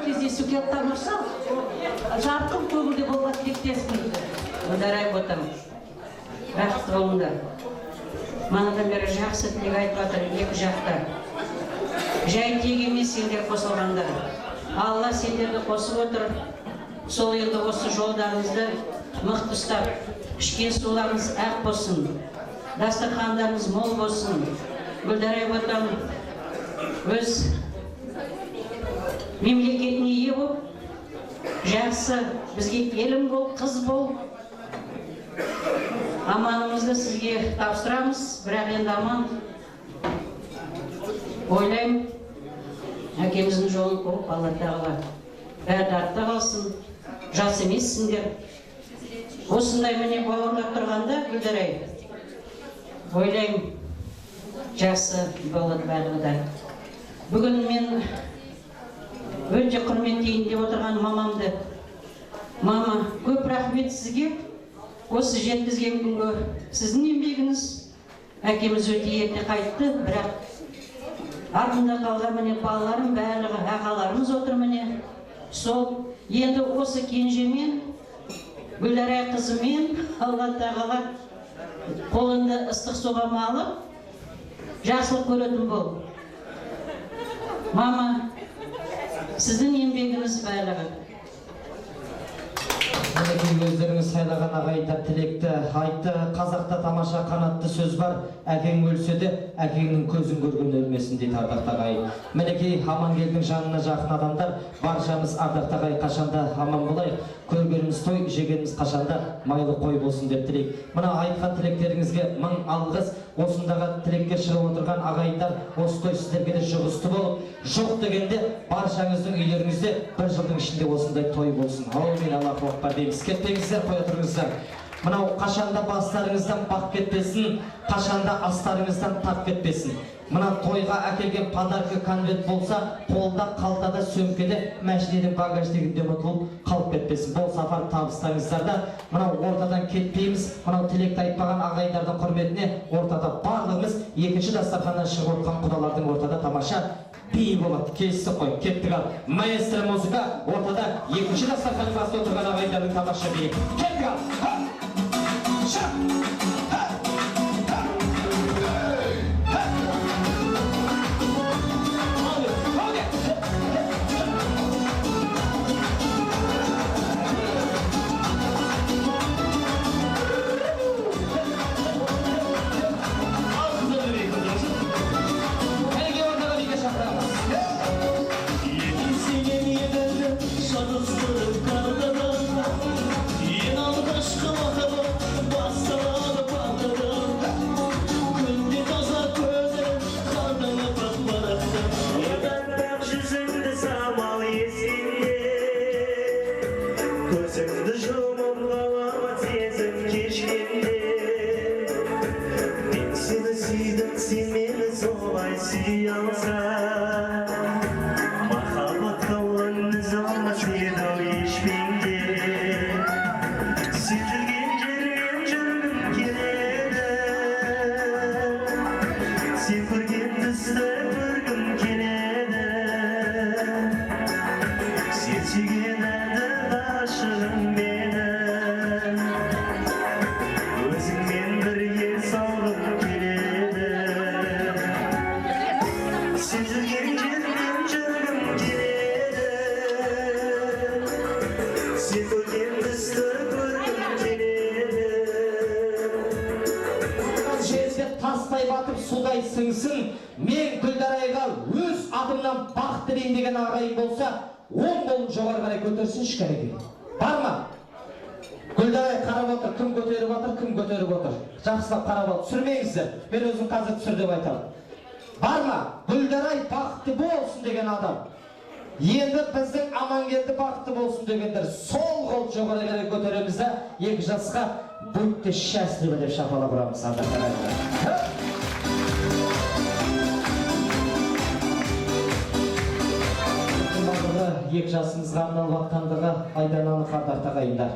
кездесуге тамаша. Жарқын көңілде болуға тілектеспін. Мұндарай ботам. Бақытты болыңдар. Манадан бері жақсы тілек айтып жатыр екі жақта. Жай тек емес сендер қосылғандар. Алла сендерді қосып отыр. Сол енді осы жолдарыңызды мықты ұстап, ішкен суларыңыз ақ болсын. Дастархандарыңыз мол болсын. Гүлдарай ботам өз мемлекетіне ие болып, жақсы бізге келін бол, қыз бол. Аманымызды сізге тапсырамыз, бірақ енді аман. Ойлаймын, әкеміздің жолын қуып, Алла тағала бәрі артта қалсын. Жас емессіңдер. Осындай міне бауырлап тұрғанда, Гүлдарай, ойлаймын, жақсы болады бәрі да. Бүгін мен өте құрметтейін деп отырған мамамды. Мама, көп рахмет сізге. Осы жеткізген күнгі сіздің еңбегіңіз. Әкеміз өте ерте қайтты, бірақ артында қалған міне балаларым, барлығы ағаларымыз отыр міне. Сол енді осы кенжемен, Гүлдарай қызымен, Алла тағала қолында ыстық суға малып, жақсылық көретін бол. Мама, сіздің еңбегіңіз барлығы. Өздеріңіз сайлаған ағайындар тілекті айтты. Қазақта тамаша қанатты сөз бар. Әкең өлсе де, әкеңнің көзін көрген өлмесін дейді ардақты ағайын. Мінекей Амангелдің жанына жақын адамдар, баршамыз ардақты ағайын қашанда аман болайық. Көргеніміз той, жегеніміз қашанда майлы қой болсын деп тілейік. Мына айтқан тілектеріңізге мың алғыс. Осындағы тілекке шығып отырған ағайындар, осы той сіздерге де жұғысты болып, жоқ дегенде баршаңыздың үйлеріңізде бір жылдың ішінде осындай той болсын. Аумин, Аллаху акбар дейміз. Кетпеңіздер, қоя тұрыңыздар. Мынау қашанда бастарыңыздан бақ кетпесін, қашанда астарыңыздан тап кетпесін. Мына тойға әкелген подарка конверт болса, қолда, қалтада, сөмкеде, мәшиненің багаждегінде ұмытылып қалып кетпесін. Бұл сапар табыстаңыздарда. Мынау ортадан кетпейміз. Мынау тілекті айтпаған ағайындардың құрметіне ортада барлығымыз екінші дастарханнан шығып отқан құдалардың ортада тамаша би болады. Келістік қой, кеттік ал. Маэстро музыка ортада екінші дастарханның басында отырған ағайындардың тамаша биі. Кеттік ал. Мен Гүлдарайға өз атымнан бақ тілейін деген ағайын болса, оң қолын жоғары қарай көтерсін шкәреге. Бар ма? Гүлдарай қарап отыр, кім көтеріп отыр, кім көтеріп отыр. Жақсылап қарап отыр, түсірмеңіздер. Мен өзім қазір түсір деп айтамын. Бар ма? Гүлдарай бақытты болсын деген адам. Енді біздің Амангелді бақытты болсын дегендер. Сол қол жоғары қарай көтереміз де, екі жасқа будьте счастливы деп шапалақ ұрамыз. Екі жасымызға арналып атқандығы айдан анық ардақты ағайындар.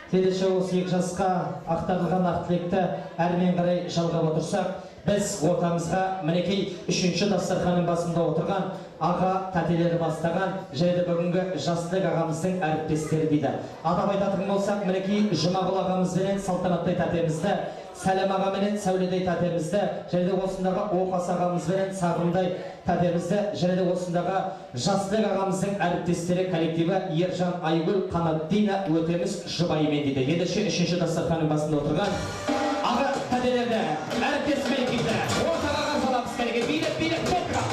Келесі осы екі жасқа ақтарылған ақ тілекті әрмен қарай жалғап отырсақ, біз ортамызға мінекей үшінші дастарханның басында отырған аға тәтелері бастаған және бүгінгі жастық ағамыздың әріптестері дейді. Атап айтатын болсақ, мінекей Жұмағұл ағамызбенен Салтанаттай тәтемізді, Сәлем ағаменен Сәулетай тәтемізді, және де осындағы Оқас ағамызбенен Сағымдай тәтемізді, және де осындағы жастық ағамыздың әріптестері коллективі Ержан Айгүл, Қанаттина өтеміз жұбайымен дейді. Енді үшінші дастарханның басында отырған аға тәтелерді әріптесімен келді. Ортаға саламыз кәлеге билеп топырақ.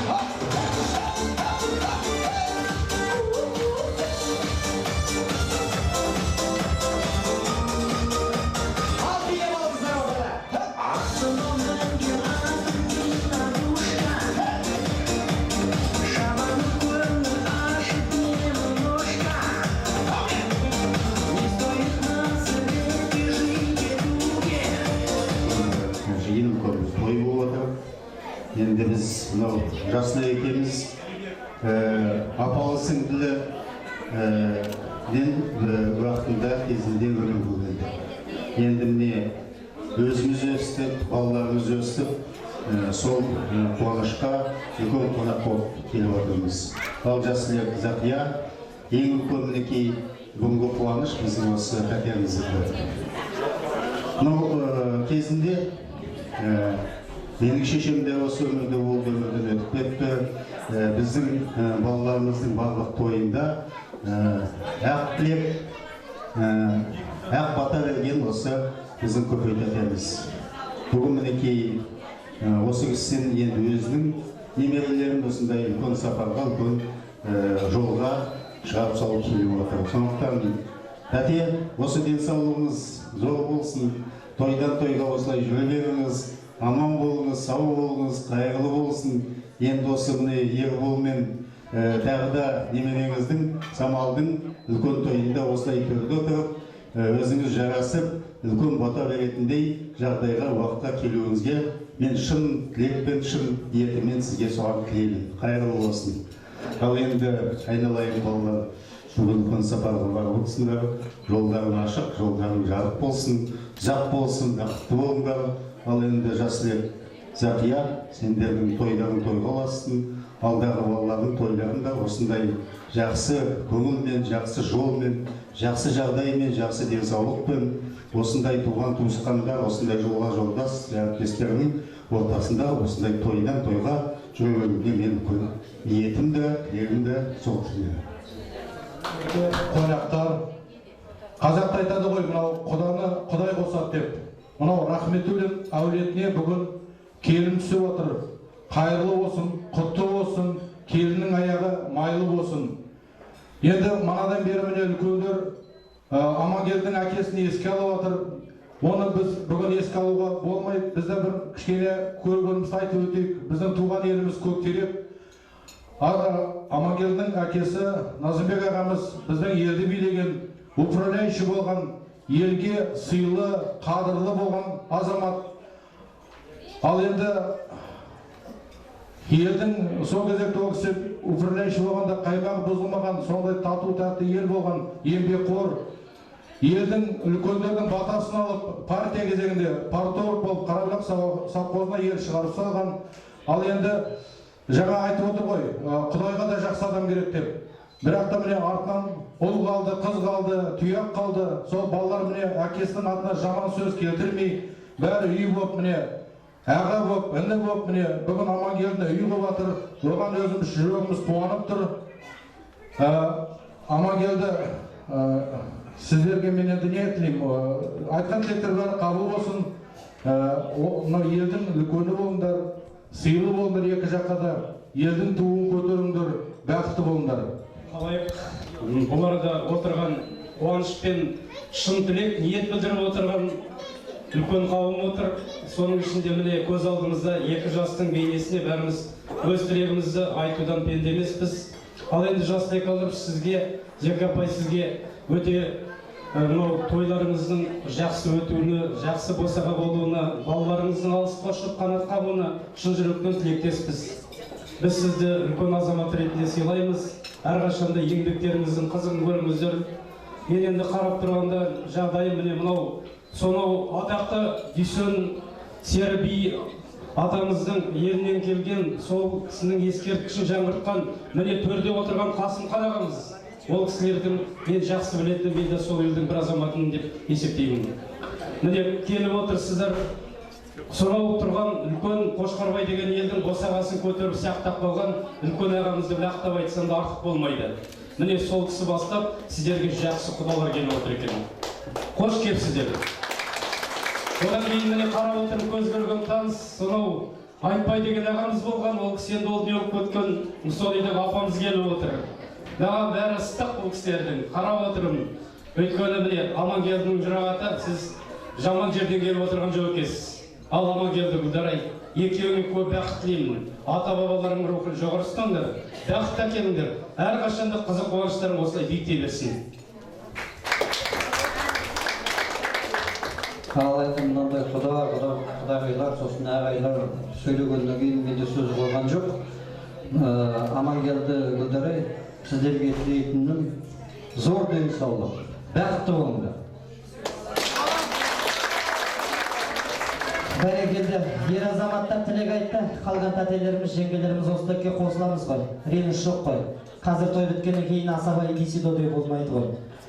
Енді біз жаслы екеміз апалы сіңділі уақытында кезінде өмір көрді. Енді міне өзіміз өстіп, балаларымыз өстіп, сол қуанышқа үлкен қонақ болып келіп отырмыз. Ал жаслы Зақия ең үлкен мінекей бүгінгі қуаныш біздің осы тәтеміздікі. Кезінде менің шешем де осы өмірде өмірден өтіп кетті. Біздің балаларымыздың барлық тойында ақ тілек, ақ бата берген осы біздің көпей тәтеміз. Бүгін мінекей осы кісіден енді өзінің немерелерін осындай үлкен сапарға, үлкен жолға шығарып салып келіп отыр. Сондықтан тәте, осы денсаулығыңыз зор болсын, тойдан тойға осылай жүре беріңіз. Аман болыңыз, сау болыңыз, қайғылы болсын. Енді осы міне Ербол мен тағы да немереңіздің, Самалдың үлкен тойында осылай төрде отырып, өзіңіз жарасып, үлкен бата беретіндей жағдайға, уақытқа келуіңізге мен шын тілекпен, шын ниетіммен сізге соған тілеймін. Қайырлы болсын. Ал енді айналайын балалар, бүгін үлкен сапарға барып отырсыңдар, жолдарың ашық, жолдарың жарық болсын, ұзақ болсын, бақытты болыңдар. Ал енді жаслы Зақия, сендердің тойларың тойға оласын, алдағы балалардың тойларында осындай жақсы көңілмен, жақсы жолмен, жақсы жағдаймен, жақсы денсаулықпен, осындай туған туысқандар, осындай жолға жолдас әріптестерінің ортасында осындай тойдан тойға жүруге мен ниетім де, тілегім де сол тілеймін. Қонақтар, қазақта айтады ғой, мынау құданы құдай қосады деп. Мынау рахметуллин әулетіне бүгін келін түсіп отыр. Қайырлы болсын, құтты болсын, келіннің аяғы майлы болсын. Енді манадан бері міне үлкендер Амангелдінің әкесін еске алып отыр. Оны біз бүгін еске алуға болмайды. Бізде бір кішкене көргенімізді айтып өтейік. Біздің туған еліміз Көктерек. Амангелдінің әкесі Назымбек ағамыз біздің елді билеген, управляющий болған, елге сыйлы, қадірлі болған азамат. Ал енді елдің сол кезекте ол кісі управляющий болғанда қаймағы бұзылмаған, сондай тату тәтті ел болған, еңбекқор. Елдің үлкендердің батасын алып, партия кезегінде парторг болып Қарабұлақ совхозына ел шығарып салған. Ал енді жаңа айтып отыр ғой, Құдайға да жақсы адам керек деп. Бірақ та міне артынан ұл қалды, қыз қалды, тұяқ қалды. Сол балалар міне әкесінің атына жаман сөз келтірмей, бәрі үй болып міне, аға болып, іні болып міне, бүгін Амангелдіні үй қылып жатыр. Оған өзіміз жүрегіміз қуанып тұр. Амангелді, сіздерге мен енді не тілеймін? Айтқан тілектер бәрі қабыл болсын. Мынау елдің үлкені болыңдар, сыйлы болыңдар екі жаққа да. Елдің туын көтеріңдер, бақытты болыңдар. Оларда отырған қуаныш пен шын тілек, ниет білдіріп отырған үлкен қауым отыр. Соның ішінде міне көз алдымызда екі жастың бейнесіне бәріміз өз тілегімізді айтудан пенде емеспіз. Ал енді жастай қалып сізге, Зека апай сізге өте тойларыңыздың жақсы өтуіне, жақсы босаға болуына, балаларыңыздың алысқа ұшып қанат қағуына шын жүректен тілектеспіз. Біз сізді үлкен азамат ретінде сыйлаймыз. Әрқашанда еңбектеріңіздің қызығын көріңіздер. Мен енді қарап тұрғанда жағдайым міне мынау сонау атақты Дүйсен сері би атамыздың елінен келген сол кісінің ескерткішін жаңғыртқан міне төрде отырған Қасым Қарағамыз. Ол кісілердің мен жақсы білетін, мен де сол елдің бір азаматымын деп есептеймін. Міне келіп отырсыздар, сонау тұрған үлкен Қошқарбай деген елдің босағасын көтеріп сақтап қалған үлкен ағамызды лақтап айтсам да артық болмайды. Міне сол кісі бастап сіздерге жақсы құдалар келіп отыр екен. Қош келіпсіздер. Одан кейін міне қарап отырып көз көрген таныс, сонау Айтбай деген ағамыз болған, ол кісі енді ол не болып кеткен, сол үйдегі апамыз келіп отыр. Маған бәрі ыстық бұл кісілердің, қарап отырмын. Өйткені міне Амангелдінің жұрағаты, сіз жаман жерден келіп отырған жоқ екенсіз. Ал Амангелді Гүлдарай, екеуіңе көп бақыт тілеймін. Ата-бабаларың рухын жоғары ұстаңдар, бақыт әкеліңдер. Әрқашанда қызық қуаныштарың осылай биіктей берсін. Ал айтым мынандай құдағайлар, сосын ағайлар сөйлегеннен кейін менде сөз болған жоқ. Амангелді Гүлдарай, сіздерге тілейтінім зор денсаулық, бақытты болыңдар. Бәрекелді, ер азаматтар тілек айтты, қалған тәтелеріміз, жеңгелеріміз осылықке қосыламыз ғой, реніш жоқ қой. Қазір той біткеннен кейін асабай десидо той болмайды ғой.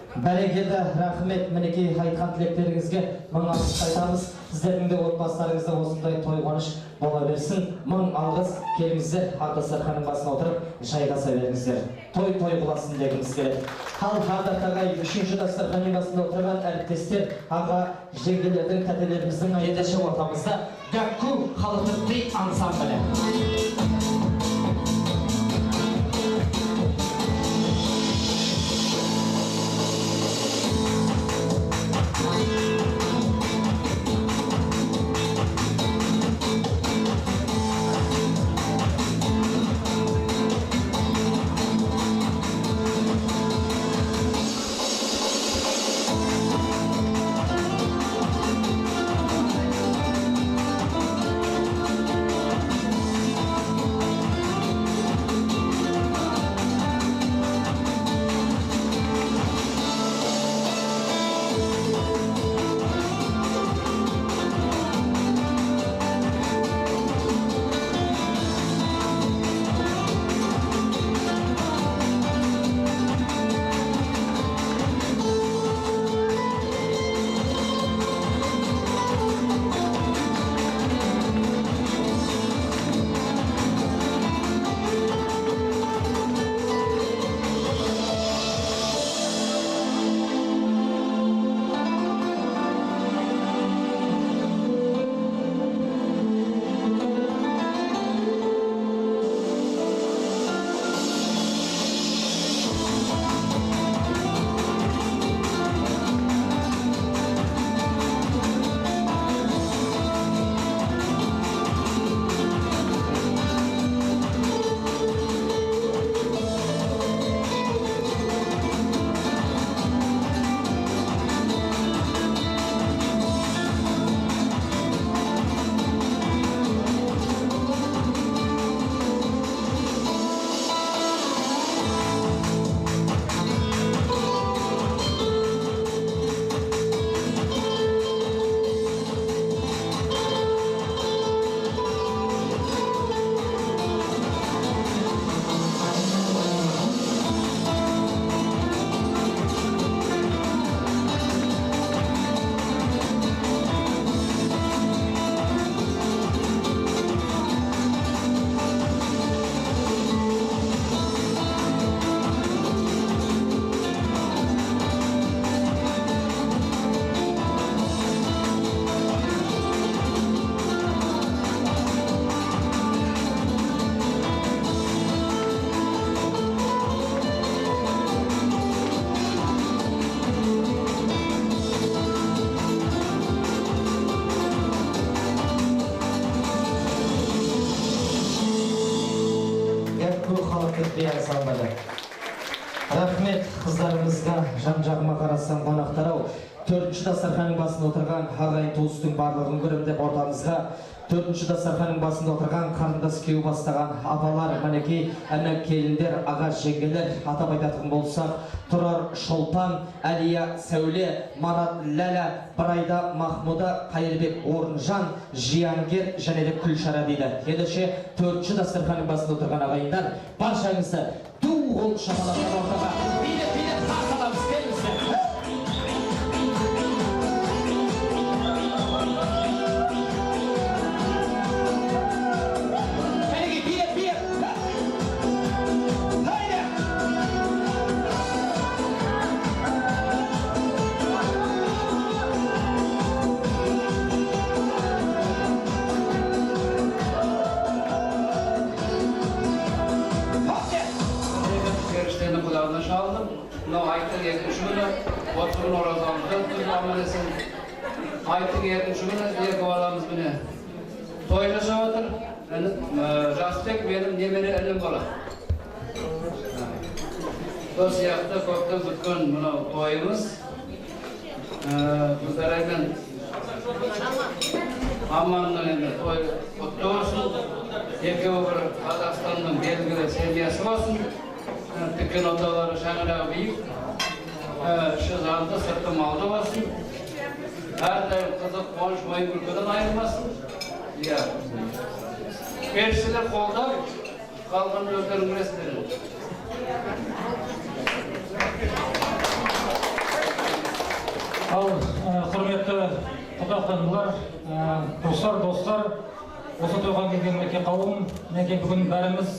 Бәрекелді, рахмет, мінекей айтқан тілектеріңізге мың алғыс айтамыз. Сіздердің де отбасыларыңызда осындай той қуаныш бола берсін. Мың алғыс, келіңіздер, ақ дастарханның басына отырып, жайғаса беріңіздер. Той қыласын дегіміз келеді. Ал ардақтағай үшінші дастарханның басында отырған әріптестер, аға жеңгелердің, тәтелеріміздің ендеше ортамызда Гәкку халықтық би ансамблі. Рахмет қыздарымызға, жан-жағыма қарасам қонақтар ау. Төртінші дастарханның басында отырған ағайын туыстың барлығын көрем деп ортамызға 4-ші дастарханның басында отырған қарындас күйеу бастаған апалар, мінекей әні келіндер, аға жеңгелер, атап айтатын болсақ, Тұрар Шолпан, Әлия Сәуле, Марат Ләлә, Бірайда Махмуда, Қайырбек Орынжан, Жиянгер және де Күлшара дейді. Ендеше 4-ші дастарханның басында отырған ағайындар, баршаңызды ду қол шапалақтап ортаға билеп тарталамыз, келіңіздер. Periştenin kulağına çaldım. No aytın 70 günü oturun orazamızda tüm amelesini. Aytın 70 günü diye kovalamız bine. Toylaşa otur. Jastek benim nemeri elim bola. Bu siyahta kökten tutkan bunu toyumuz. Bu taraftan Amman'dan endi toy kutlu olsun. Ekeu bir Kazakistan'ın belgili seviyesi olsun. Tükkan odaları şanıra büyük. Şu zalda sırtı malda olsun. Her daim kızıp konuş boyun ülkeden ayrılmasın. Ya. Perişteler kolda kalkan özlerin restlerin. Ал құрметті құттықтаулар, достар, осы тойға келген мінекей қауым, мінекей бүгін бәріміз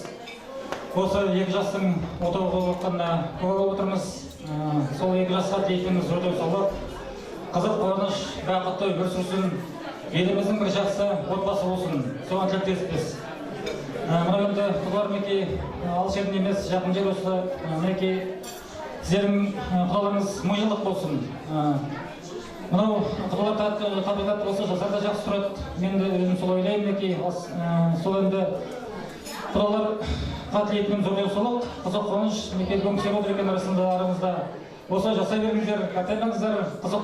осы екі жастың отауы болып жатқанына куә болып отырмыз. Сол екі жасқа тілейтініміз зор денсаулық, қызық қуаныш, бақытты өмір сүрсін, еліміздің бір жақсы отбасы болсын, соған тілектеспіз. Мына енді құдалар мінекей алыс жерден емес, жақын жер осы мінекей сіздердің құдаларыңыз мың жылдық болсын. Мынау құдалар табиғат болса жасарда жақсы тұрады. Мен де өзім сол ойлаймын мінекей. Сол енді құдалар тілейтінім зор денсаулық, қызық қуаныш, мінекей бүгін кісі отыр екен арасында арамызда. Осылай жасай беріңіздер, қайталаңыздар, қызық